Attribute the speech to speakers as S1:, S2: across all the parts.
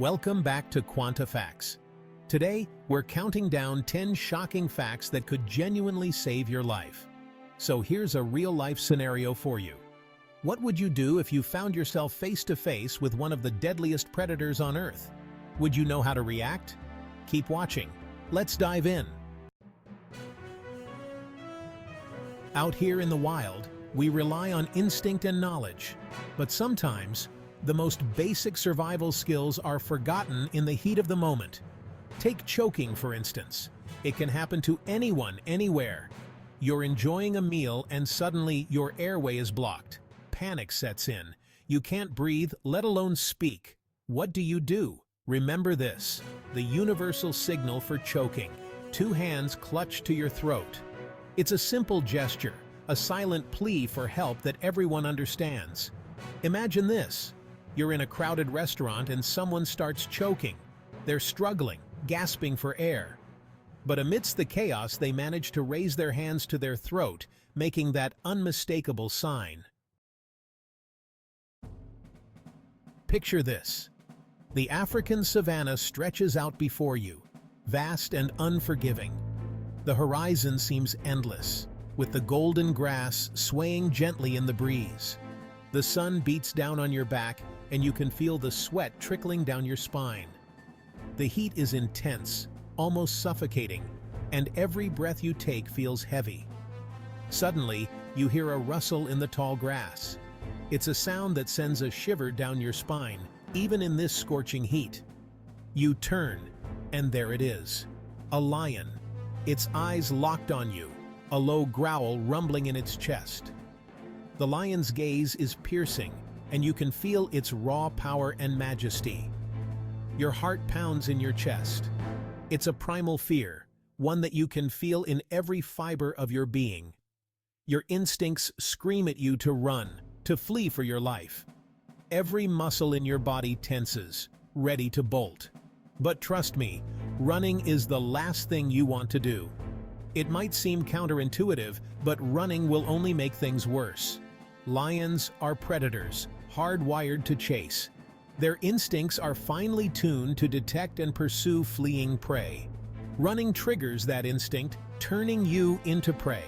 S1: Welcome back to Quanta Facts. Today, we're counting down 10 shocking facts that could genuinely save your life. So here's a real-life scenario for you. What would you do if you found yourself face-to-face with one of the deadliest predators on Earth? Would you know how to react? Keep watching. Let's dive in. Out here in the wild, we rely on instinct and knowledge, but sometimes the most basic survival skills are forgotten in the heat of the moment. Take choking, for instance. It can happen to anyone, anywhere. You're enjoying a meal and suddenly your airway is blocked. Panic sets in. You can't breathe, let alone speak. What do? Remember this, the universal signal for choking. 2 hands clutched to your throat. It's a simple gesture, a silent plea for help that everyone understands. Imagine this. You're in a crowded restaurant and someone starts choking. They're struggling, gasping for air. But amidst the chaos, they manage to raise their hands to their throat, making that unmistakable sign. Picture this. The African savanna stretches out before you, vast and unforgiving. The horizon seems endless, with the golden grass swaying gently in the breeze. The sun beats down on your back, and you can feel the sweat trickling down your spine. The heat is intense, almost suffocating, and every breath you take feels heavy. Suddenly, you hear a rustle in the tall grass. It's a sound that sends a shiver down your spine, even in this scorching heat. You turn, and there it is. A lion, its eyes locked on you, a low growl rumbling in its chest. The lion's gaze is piercing, and you can feel its raw power and majesty. Your heart pounds in your chest. It's a primal fear, one that you can feel in every fiber of your being. Your instincts scream at you to run, to flee for your life. Every muscle in your body tenses, ready to bolt. But trust me, running is the last thing you want to do. It might seem counterintuitive, but running will only make things worse. Lions are predators, hardwired to chase. Their instincts are finely tuned to detect and pursue fleeing prey. Running triggers that instinct, turning you into prey.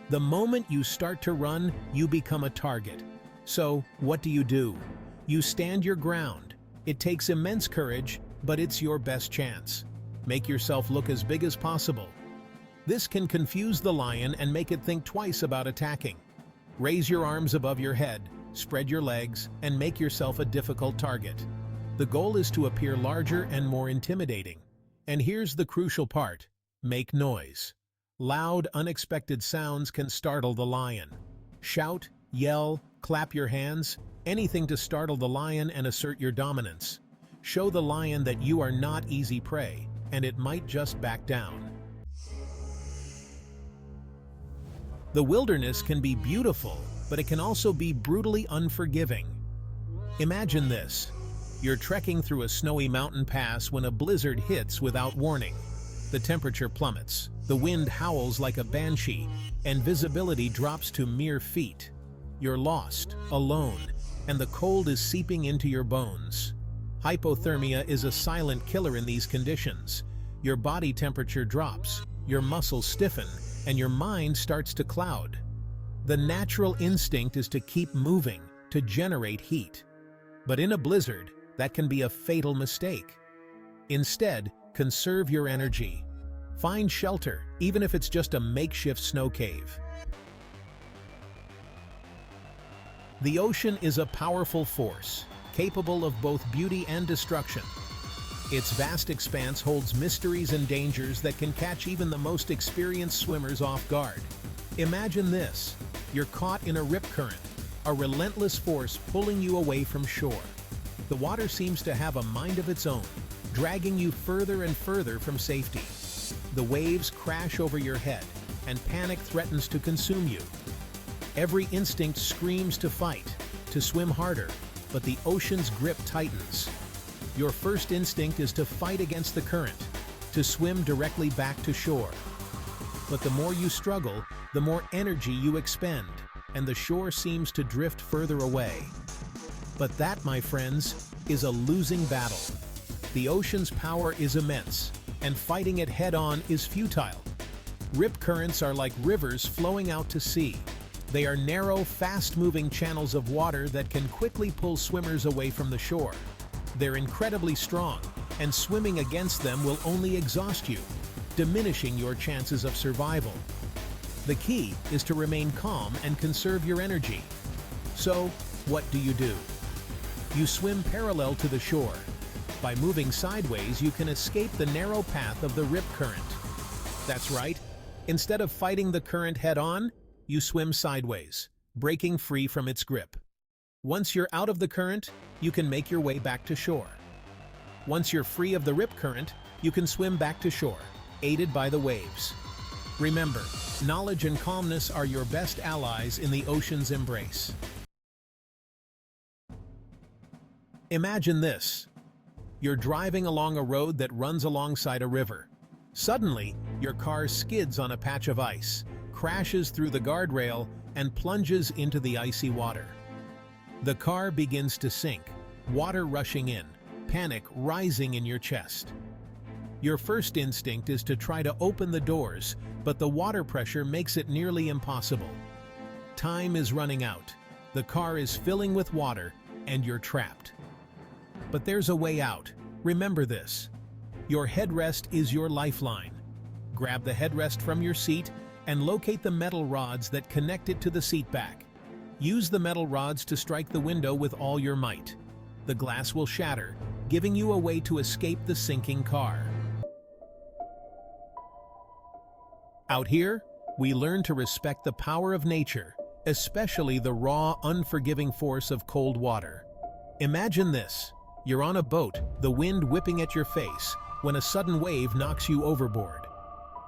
S1: The moment you start to run, you become a target. So, what do? You stand your ground. It takes immense courage, but it's your best chance. Make yourself look as big as possible. This can confuse the lion and make it think twice about attacking. Raise your arms above your head, spread your legs, and make yourself a difficult target. The goal is to appear larger and more intimidating. And here's the crucial part: make noise. Loud, unexpected sounds can startle the lion. Shout, yell, clap your hands, anything to startle the lion and assert your dominance. Show the lion that you are not easy prey, and it might just back down. The wilderness can be beautiful, but it can also be brutally unforgiving. Imagine this. You're trekking through a snowy mountain pass when a blizzard hits without warning. The temperature plummets, the wind howls like a banshee, and visibility drops to mere feet. You're lost, alone, and the cold is seeping into your bones. Hypothermia is a silent killer in these conditions. Your body temperature drops, your muscles stiffen, and your mind starts to cloud. The natural instinct is to keep moving, to generate heat. But in a blizzard, that can be a fatal mistake. Instead, conserve your energy. Find shelter, even if it's just a makeshift snow cave. The ocean is a powerful force, capable of both beauty and destruction. Its vast expanse holds mysteries and dangers that can catch even the most experienced swimmers off guard. Imagine this. You're caught in a rip current, a relentless force pulling you away from shore. The water seems to have a mind of its own, dragging you further and further from safety. The waves crash over your head, and panic threatens to consume you. Every instinct screams to fight, to swim harder, but the ocean's grip tightens. Your first instinct is to fight against the current, to swim directly back to shore. But the more you struggle, the more energy you expend, and the shore seems to drift further away. But that, my friends, is a losing battle. The ocean's power is immense, and fighting it head-on is futile. Rip currents are like rivers flowing out to sea. They are narrow, fast-moving channels of water that can quickly pull swimmers away from the shore. They're incredibly strong, and swimming against them will only exhaust you, diminishing your chances of survival. The key is to remain calm and conserve your energy. So, what do? You swim parallel to the shore. By moving sideways, you can escape the narrow path of the rip current. That's right. Instead of fighting the current head-on, you swim sideways, breaking free from its grip. Once you're out of the current, you can make your way back to shore. Once you're free of the rip current, you can swim back to shore, aided by the waves. Remember, knowledge and calmness are your best allies in the ocean's embrace. Imagine this. You're driving along a road that runs alongside a river. Suddenly, your car skids on a patch of ice, crashes through the guardrail, and plunges into the icy water. The car begins to sink, water rushing in, panic rising in your chest. Your first instinct is to try to open the doors, but the water pressure makes it nearly impossible. Time is running out. The car is filling with water, and you're trapped. But there's a way out. Remember this. Your headrest is your lifeline. Grab the headrest from your seat and locate the metal rods that connect it to the seat back. Use the metal rods to strike the window with all your might. The glass will shatter, giving you a way to escape the sinking car. Out here, we learn to respect the power of nature, especially the raw, unforgiving force of cold water. Imagine this. You're on a boat, the wind whipping at your face, when a sudden wave knocks you overboard.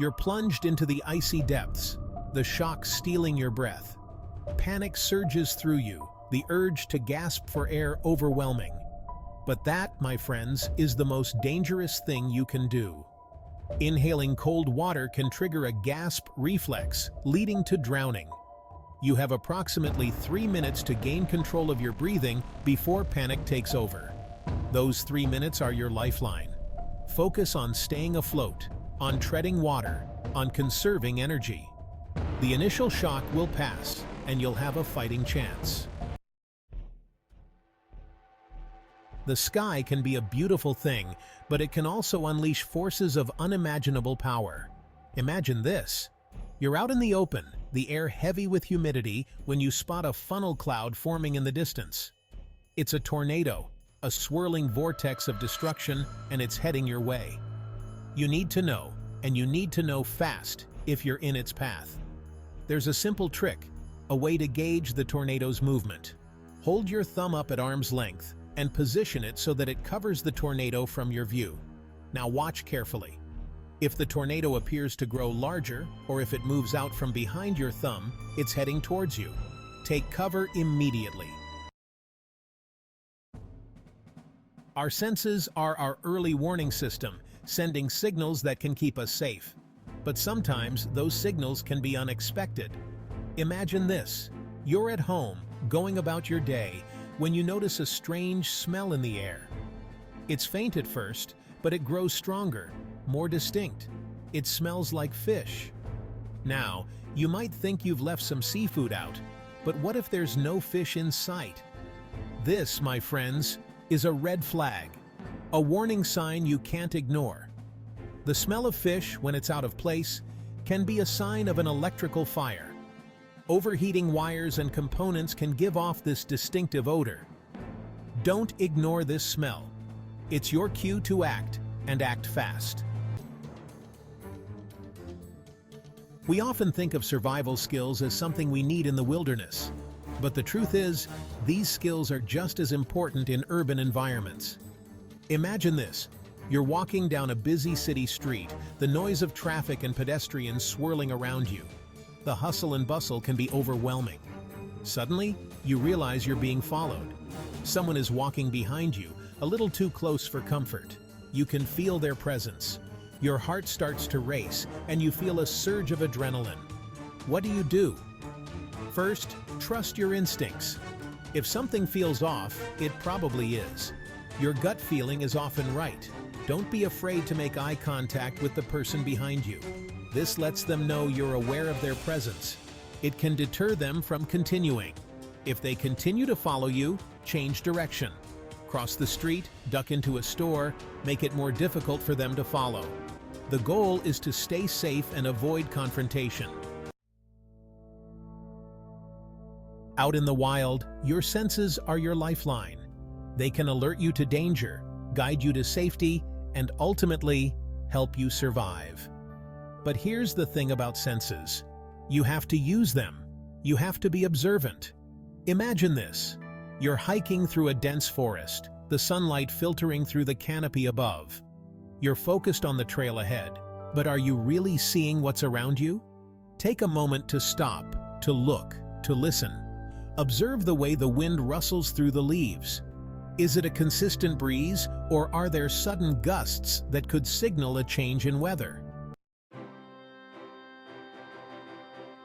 S1: You're plunged into the icy depths, the shock stealing your breath. Panic surges through you, the urge to gasp for air overwhelming. But that, my friends, is the most dangerous thing you can do. Inhaling cold water can trigger a gasp reflex, leading to drowning. You have approximately 3 minutes to gain control of your breathing before panic takes over. Those 3 minutes are your lifeline. Focus on staying afloat, on treading water, on conserving energy. The initial shock will pass, and you'll have a fighting chance. The sky can be a beautiful thing, but it can also unleash forces of unimaginable power. Imagine this. You're out in the open, the air heavy with humidity, when you spot a funnel cloud forming in the distance. It's a tornado, a swirling vortex of destruction, and it's heading your way. You need to know, and you need to know fast, if you're in its path. There's a simple trick, a way to gauge the tornado's movement. Hold your thumb up at arm's length and position it so that it covers the tornado from your view. Now watch carefully. If the tornado appears to grow larger, or if it moves out from behind your thumb, it's heading towards you. Take cover immediately. Our senses are our early warning system, sending signals that can keep us safe. But sometimes those signals can be unexpected. Imagine this. You're at home, going about your day, when you notice a strange smell in the air. It's faint at first, but it grows stronger, more distinct. It smells like fish. Now, you might think you've left some seafood out, but what if there's no fish in sight? This, my friends, is a red flag, a warning sign you can't ignore. The smell of fish, when it's out of place, can be a sign of an electrical fire. Overheating wires and components can give off this distinctive odor. Don't ignore this smell. It's your cue to act, and act fast. We often think of survival skills as something we need in the wilderness. But the truth is, these skills are just as important in urban environments. Imagine this. You're walking down a busy city street, the noise of traffic and pedestrians swirling around you. The hustle and bustle can be overwhelming. Suddenly, you realize you're being followed. Someone is walking behind you, a little too close for comfort. You can feel their presence. Your heart starts to race, and you feel a surge of adrenaline. What do? First, trust your instincts. If something feels off, it probably is. Your gut feeling is often right. Don't be afraid to make eye contact with the person behind you. This lets them know you're aware of their presence. It can deter them from continuing. If they continue to follow you, change direction. Cross the street, duck into a store, make it more difficult for them to follow. The goal is to stay safe and avoid confrontation. Out in the wild, your senses are your lifeline. They can alert you to danger, guide you to safety, and ultimately help you survive. But here's the thing about senses. You have to use them. You have to be observant. Imagine this. You're hiking through a dense forest, the sunlight filtering through the canopy above. You're focused on the trail ahead, but are you really seeing what's around you? Take a moment to stop, to look, to listen. Observe the way the wind rustles through the leaves. Is it a consistent breeze, or are there sudden gusts that could signal a change in weather?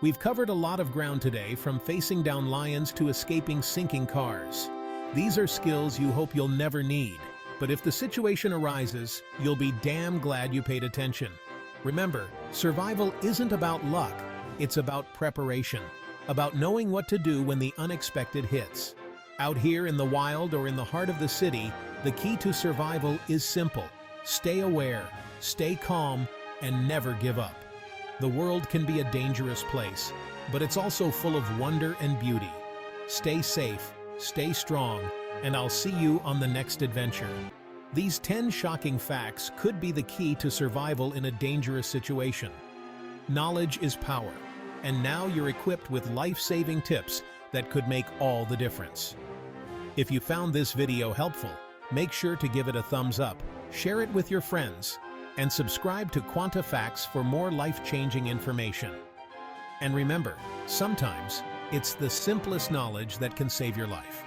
S1: We've covered a lot of ground today, from facing down lions to escaping sinking cars. These are skills you hope you'll never need, but if the situation arises, you'll be damn glad you paid attention. Remember, survival isn't about luck, it's about preparation, about knowing what to do when the unexpected hits. Out here in the wild or in the heart of the city, the key to survival is simple. Stay aware, stay calm, and never give up. The world can be a dangerous place, but it's also full of wonder and beauty. Stay safe, stay strong, and I'll see you on the next adventure. These 10 shocking facts could be the key to survival in a dangerous situation. Knowledge is power, and now you're equipped with life-saving tips that could make all the difference. If you found this video helpful, make sure to give it a thumbs up, share it with your friends, and subscribe to Quanta Facts for more life-changing information. And remember, sometimes it's the simplest knowledge that can save your life.